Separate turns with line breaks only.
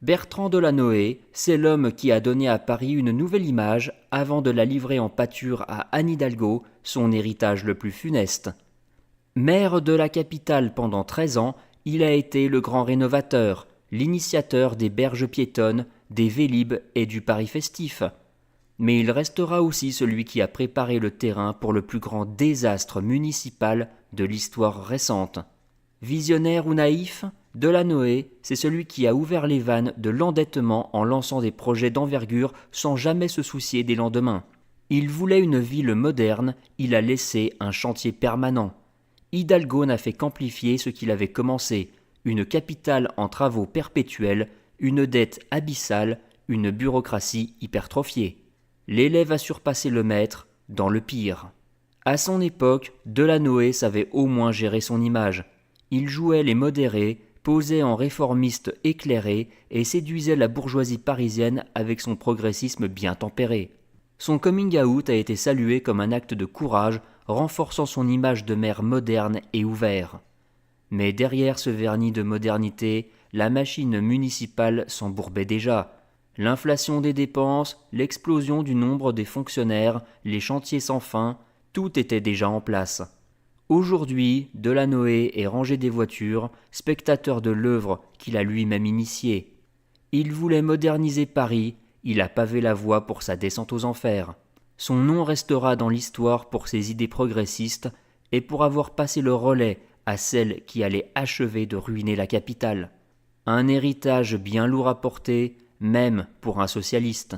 Bertrand Delanoë, c'est l'homme qui a donné à Paris une nouvelle image avant de la livrer en pâture à Anne Hidalgo, son héritage le plus funeste. Maire de la capitale pendant 13 ans, il a été le grand rénovateur, l'initiateur des berges piétonnes, des Vélib et du Paris festif. Mais il restera aussi celui qui a préparé le terrain pour le plus grand désastre municipal de l'histoire récente. Visionnaire ou naïf, Delanoë, c'est celui qui a ouvert les vannes de l'endettement en lançant des projets d'envergure sans jamais se soucier des lendemains. Il voulait une ville moderne, il a laissé un chantier permanent. Hidalgo n'a fait qu'amplifier ce qu'il avait commencé, une capitale en travaux perpétuels, une dette abyssale, une bureaucratie hypertrophiée. L'élève a surpassé le maître, dans le pire. À son époque, Delanoë savait au moins gérer son image. Il jouait les modérés, posait en réformiste éclairé et séduisait la bourgeoisie parisienne avec son progressisme bien tempéré. Son coming out a été salué comme un acte de courage, renforçant son image de maire moderne et ouvert. Mais derrière ce vernis de modernité, la machine municipale s'embourbait déjà. L'inflation des dépenses, l'explosion du nombre des fonctionnaires, les chantiers sans fin, tout était déjà en place. Aujourd'hui, Delanoë est rangé des voitures, spectateur de l'œuvre qu'il a lui-même initiée. Il voulait moderniser Paris, il a pavé la voie pour sa descente aux enfers. Son nom restera dans l'histoire pour ses idées progressistes et pour avoir passé le relais à celle qui allait achever de ruiner la capitale. Un héritage bien lourd à porter, même pour un socialiste.